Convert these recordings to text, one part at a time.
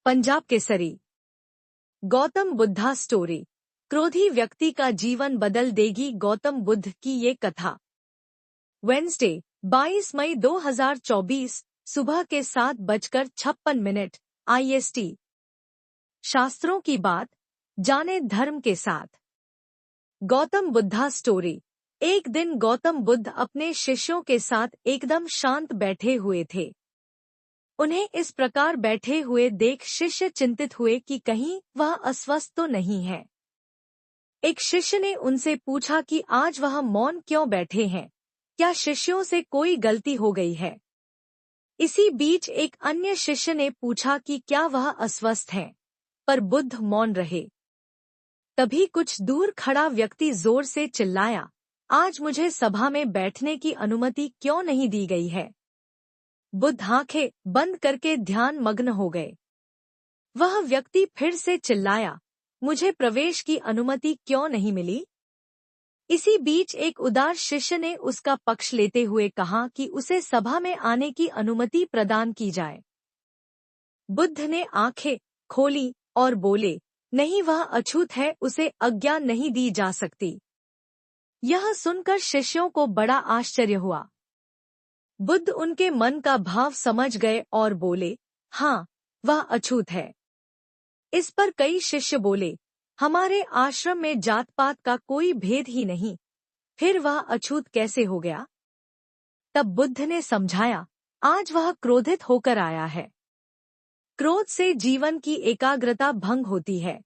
Punjab Kesari. Gautam Buddha story. क्रोधी व्यक्ति का जीवन बदल देगी गौतम बुद्ध की ये कथा। वेडनेसडे 22 मई 2024 सुबह के 7:56 IST। शास्त्रों की बात जाने धर्म के साथ। गौतम बुद्धा स्टोरी। एक दिन गौतम बुद्ध अपने शिष्यों के साथ एकदम शांत बैठे हुए थे। उन्हें इस प्रकार बैठे हुए देख शिष्य चिंतित हुए कि कहीं वह अस्वस्थ तो नहीं है। एक शिष्य ने उनसे पूछा कि आज वह मौन क्यों बैठे हैं, क्या शिष्यों से कोई गलती हो गई है। इसी बीच एक अन्य शिष्य ने पूछा कि क्या वह अस्वस्थ हैं, पर बुद्ध मौन रहे। तभी कुछ दूर खड़ा व्यक्ति जोर से चिल्लाया, आज मुझे सभा में बैठने की अनुमति क्यों नहीं दी गई है। बुद्ध आंखें बंद करके ध्यान मग्न हो गए। वह व्यक्ति फिर से चिल्लाया, मुझे प्रवेश की अनुमति क्यों नहीं मिली। इसी बीच एक उदार शिष्य ने उसका पक्ष लेते हुए कहा कि उसे सभा में आने की अनुमति प्रदान की जाए। बुद्ध ने आंखें खोली और बोले, नहीं, वह अछूत है, उसे आज्ञा नहीं दी जा सकती। यह सुनकर शिष्यों को बड़ा आश्चर्य हुआ। बुद्ध उनके मन का भाव समझ गए और बोले, हाँ, वह अछूत है। इस पर कई शिष्य बोले, हमारे आश्रम में जात पात का कोई भेद ही नहीं, फिर वह अछूत कैसे हो गया। तब बुद्ध ने समझाया, आज वह क्रोधित होकर आया है। क्रोध से जीवन की एकाग्रता भंग होती है।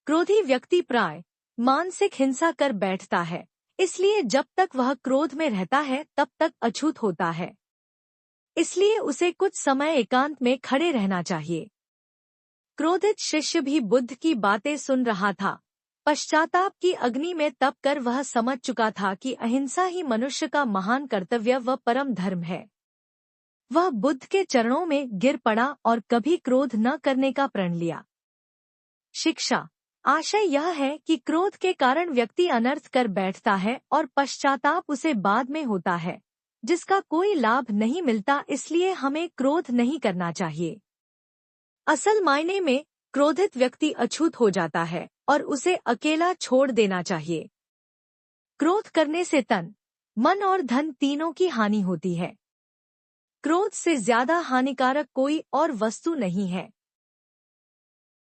क्रोधी व्यक्ति प्राय मानसिक हिंसा कर बैठता है, इसलिए जब तक वह क्रोध में रहता है तब तक अछूत होता है। इसलिए उसे कुछ समय एकांत में खड़े रहना चाहिए। क्रोधित शिष्य भी बुद्ध की बातें सुन रहा था। पश्चाताप की अग्नि में तप कर वह समझ चुका था कि अहिंसा ही मनुष्य का महान कर्तव्य व परम धर्म है। वह बुद्ध के चरणों में गिर पड़ा और कभी क्रोध न करने का प्रण लिया। शिक्षा। आशय यह है कि क्रोध के कारण व्यक्ति अनर्थ कर बैठता है और पश्चाताप उसे बाद में होता है, जिसका कोई लाभ नहीं मिलता। इसलिए हमें क्रोध नहीं करना चाहिए। असल मायने में क्रोधित व्यक्ति अछूत हो जाता है और उसे अकेला छोड़ देना चाहिए। क्रोध करने से तन, मन और धन तीनों की हानि होती है। क्रोध से ज्यादा हानिकारक कोई और वस्तु नहीं है।